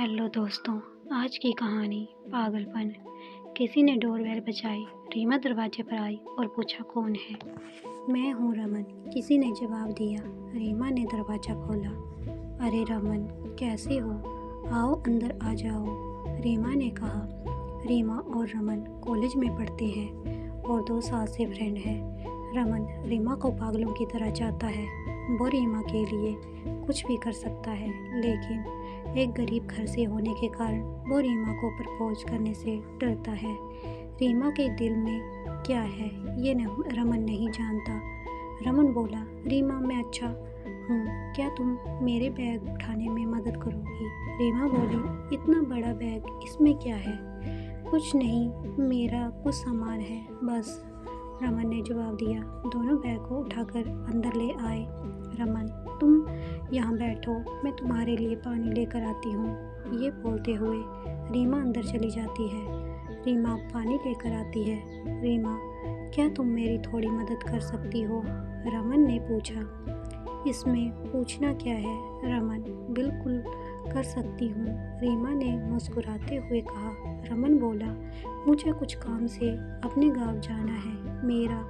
Hello दोस्तों। आज की कहानी पागलपन। किसी ने डोरबेल बजाई। रीमा दरवाजे पर आई और पूछा कौन है। मैं हूँ रमन, किसी ने जवाब दिया। रीमा ने दरवाज़ा खोला। अरे रमन, कैसे हो? आओ अंदर आ जाओ, रीमा ने कहा। रीमा और रमन कॉलेज में पढ़ते हैं और 2 साल से फ्रेंड हैं। रमन रीमा को पागलों की तरह चाहता है। वो रीमा के लिए कुछ भी कर सकता है, लेकिन एक गरीब घर से होने के कारण वो रीमा को प्रपोज करने से डरता है। रीमा के दिल में क्या है ये रमन नहीं जानता। रमन बोला, रीमा मैं अच्छा हूँ, क्या तुम मेरे बैग उठाने में मदद करोगी? रीमा बोली, इतना बड़ा बैग, इसमें क्या है? कुछ नहीं, मेरा कुछ सामान है बस, रमन ने जवाब दिया। दोनों बैग को उठाकर अंदर ले आए। रमन, तुम यहाँ बैठो, मैं तुम्हारे लिए पानी लेकर आती हूँ। ये बोलते हुए रीमा अंदर चली जाती है। रीमा पानी लेकर आती है। रीमा, क्या तुम मेरी थोड़ी मदद कर सकती हो? रमन ने पूछा। इसमें पूछना क्या है रमन, बिल्कुल कर सकती हूँ, रीमा ने मुस्कुराते हुए कहा। रमन बोला, मुझे कुछ काम से अपने गांव जाना है। मेरा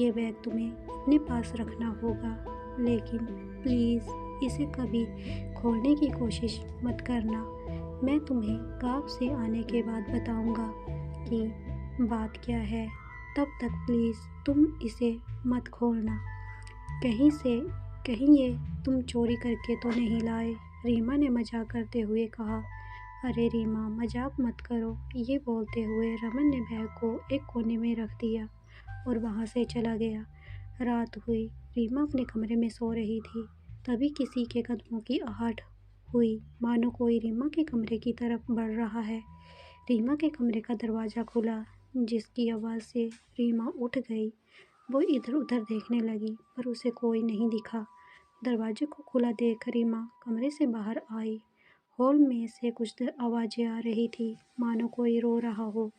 ये बैग तुम्हें अपने पास रखना होगा, लेकिन प्लीज़ इसे कभी खोलने की कोशिश मत करना। मैं तुम्हें गांव से आने के बाद बताऊंगा कि बात क्या है। तब तक प्लीज़ तुम इसे मत खोलना। कहीं ये तुम चोरी करके तो नहीं लाए? रीमा ने मजाक करते हुए कहा। अरे रीमा, मजाक मत करो, ये बोलते हुए रमन ने बैग को एक कोने में रख दिया और वहाँ से चला गया। रात हुई। रीमा अपने कमरे में सो रही थी। तभी किसी के कदमों की आहट हुई, मानो कोई रीमा के कमरे की तरफ बढ़ रहा है। रीमा के कमरे का दरवाज़ा खुला, जिसकी आवाज़ से रीमा उठ गई। वो इधर उधर देखने लगी, पर उसे कोई नहीं दिखा। दरवाजे को खुला देख रीमा कमरे से बाहर आई। हॉल में से कुछ आवाज़ें आ रही थी, मानो कोई रो रहा हो।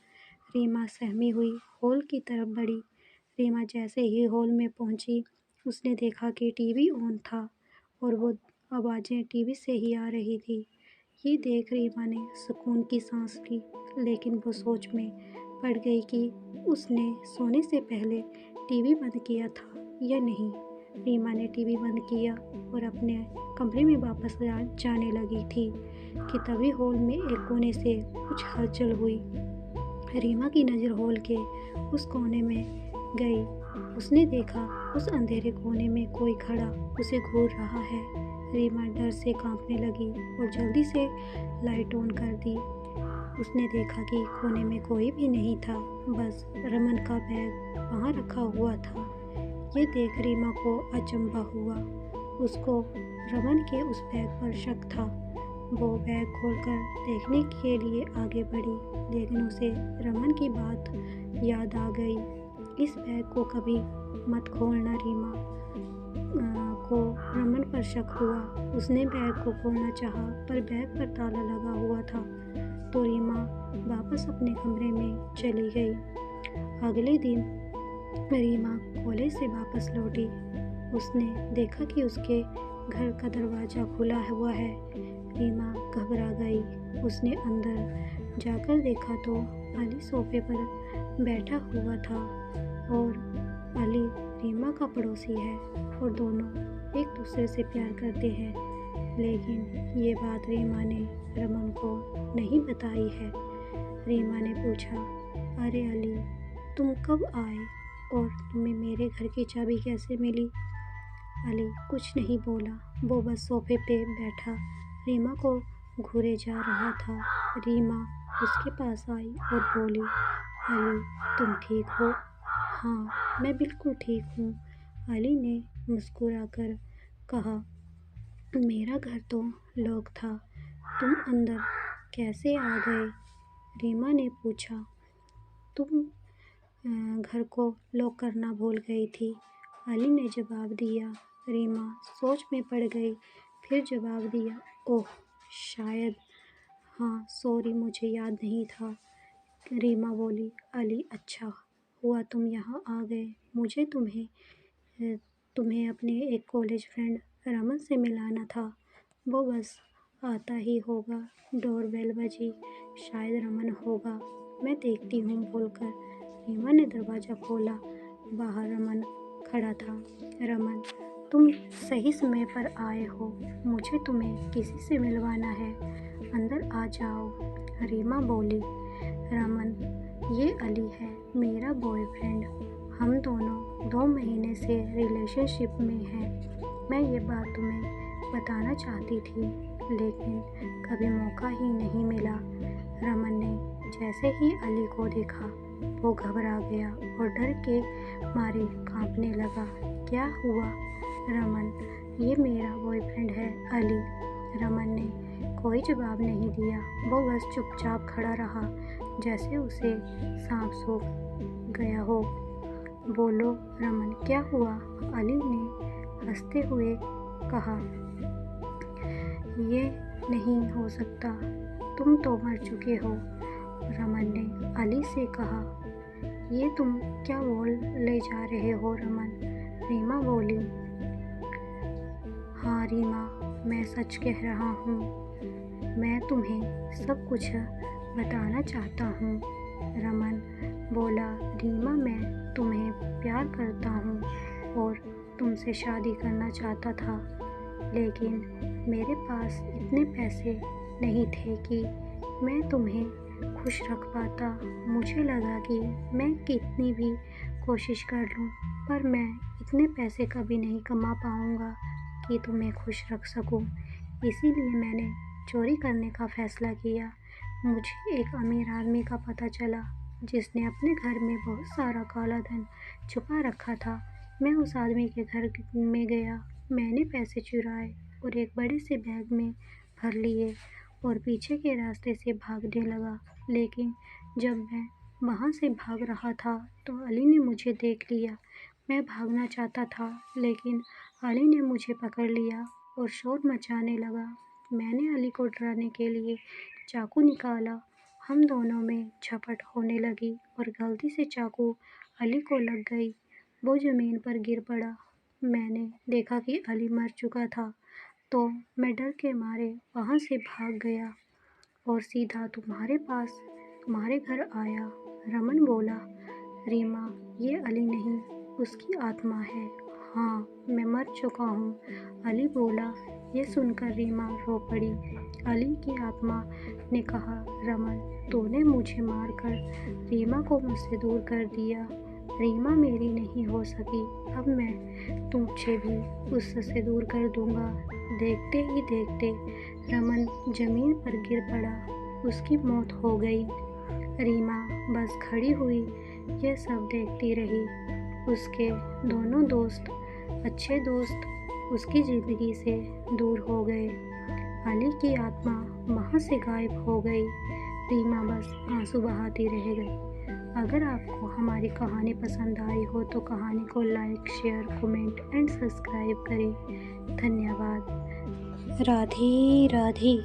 रीमा सहमी हुई हॉल की तरफ बढ़ी। रीमा जैसे ही हॉल में पहुंची, उसने देखा कि टीवी ऑन था और वो आवाज़ें टीवी से ही आ रही थी। ये देख रीमा ने सुकून की सांस ली, लेकिन वो सोच में पड़ गई कि उसने सोने से पहले टीवी बंद किया था या नहीं। रीमा ने टीवी बंद किया और अपने कमरे में वापस जाने लगी थी कि तभी हॉल में एक कोने से कुछ हलचल हुई। रीमा की नज़र हॉल के उस कोने में गई। उसने देखा उस अंधेरे कोने में कोई खड़ा उसे घूर रहा है। रीमा डर से कांपने लगी और जल्दी से लाइट ऑन कर दी। उसने देखा कि कोने में कोई भी नहीं था, बस रमन का बैग वहाँ रखा हुआ था। ये देख रीमा को अचंभा हुआ। उसको रमन के उस बैग पर शक था। वो बैग खोलकर देखने के लिए आगे बढ़ी, लेकिन उसे रमन की बात याद आ गई। इस बैग को कभी मत खोलना। रीमा को रमन पर शक हुआ। उसने बैग को खोलना चाहा, पर बैग पर ताला लगा हुआ था, तो रीमा वापस अपने कमरे में चली गई। अगले दिन रीमा कॉलेज से वापस लौटी। उसने देखा कि उसके घर का दरवाज़ा खुला हुआ है। रीमा घबरा गई। उसने अंदर जाकर देखा तो अली सोफे पर बैठा हुआ था और अली रीमा का पड़ोसी है और दोनों एक दूसरे से प्यार करते हैं। लेकिन ये बात रीमा ने रमन को नहीं बताई है। रीमा ने पूछा, अरे अली, तुम कब आए और तुम्हें मेरे घर की चाबी कैसे मिली? अली कुछ नहीं बोला, वो बस सोफे पे बैठा रीमा को घूरे जा रहा था। रीमा उसके पास आई और बोली, अली तुम ठीक हो? हाँ, मैं बिल्कुल ठीक हूँ, अली ने मुस्कुराकर कहा। मेरा घर तो लॉक था, तुम अंदर कैसे आ गए? रीमा ने पूछा। तुम घर को लॉक करना भूल गई थी, अली ने जवाब दिया। रीमा सोच में पड़ गई, फिर जवाब दिया, ओह शायद, हाँ सॉरी, मुझे याद नहीं था। रीमा बोली, अली अच्छा हुआ तुम यहाँ आ गए, मुझे तुम्हें अपने एक कॉलेज फ्रेंड रमन से मिलाना था। वो बस आता ही होगा। डोरबेल बजी, शायद रमन होगा, मैं देखती हूँ बोलकर रीमा ने दरवाज़ा खोला। बाहर रमन खड़ा था। रमन, तुम सही समय पर आए हो, मुझे तुम्हें किसी से मिलवाना है, अंदर आ जाओ, रीमा बोली। रमन, ये अली है, मेरा बॉयफ्रेंड, हम दोनों 2 महीने से रिलेशनशिप में हैं। मैं ये बात तुम्हें बताना चाहती थी, लेकिन कभी मौका ही नहीं मिला। रमन ने जैसे ही अली को देखा, वो घबरा गया और डर के मारे कांपने लगा। क्या हुआ? रमन, ये मेरा बॉयफ्रेंड है अली। रमन ने कोई जवाब नहीं दिया, वो बस चुपचाप खड़ा रहा, जैसे उसे सांप सूंघ गया हो। बोलो रमन, क्या हुआ? अली ने हंसते हुए कहा। ये नहीं हो सकता, तुम तो मर चुके हो। रमन ने अली से कहा। ये तुम क्या बोल ले जा रहे हो रमन? रीमा बोली। हाँ रीमा, मैं सच कह रहा हूँ, मैं तुम्हें सब कुछ बताना चाहता हूँ। रमन बोला। रीमा, मैं तुम्हें प्यार करता हूँ और तुमसे शादी करना चाहता था, लेकिन मेरे पास इतने पैसे नहीं थे कि मैं तुम्हें खुश रख पाता। मुझे लगा कि मैं कितनी भी कोशिश कर लूँ, पर मैं इतने पैसे कभी नहीं कमा पाऊँगा कि तुम्हें खुश रख सकूँ। इसीलिए मैंने चोरी करने का फ़ैसला किया। मुझे एक अमीर आदमी का पता चला, जिसने अपने घर में बहुत सारा काला धन छुपा रखा था। मैं उस आदमी के घर में गया, मैंने पैसे चुराए और एक बड़े से बैग में भर लिए और पीछे के रास्ते से भागने लगा। लेकिन जब मैं वहाँ से भाग रहा था तो अली ने मुझे देख लिया। मैं भागना चाहता था, लेकिन अली ने मुझे पकड़ लिया और शोर मचाने लगा। मैंने अली को डराने के लिए चाकू निकाला। हम दोनों में झपट होने लगी और गलती से चाकू अली को लग गई। वो ज़मीन पर गिर पड़ा। मैंने देखा कि अली मर चुका था, तो मैं डर के मारे वहाँ से भाग गया और सीधा तुम्हारे घर आया। रमन बोला। रीमा, ये अली नहीं, उसकी आत्मा है। हाँ, मैं मर चुका हूँ, अली बोला। ये सुनकर रीमा रो पड़ी। अली की आत्मा ने कहा, रमन, तूने मुझे मारकर रीमा को मुझसे दूर कर दिया। रीमा मेरी नहीं हो सकी, अब मैं तुझे भी उससे दूर कर दूंगा। देखते ही देखते रमन जमीन पर गिर पड़ा, उसकी मौत हो गई। रीमा बस खड़ी हुई यह सब देखती रही। उसके दोनों दोस्त, अच्छे दोस्त, उसकी ज़िंदगी से दूर हो गए। अली की आत्मा वहाँ से गायब हो गई। रीमा बस आंसू बहाती रह गई। अगर आपको हमारी कहानी पसंद आई हो तो कहानी को like, share, comment and subscribe करें। धन्यवाद। राधे राधे।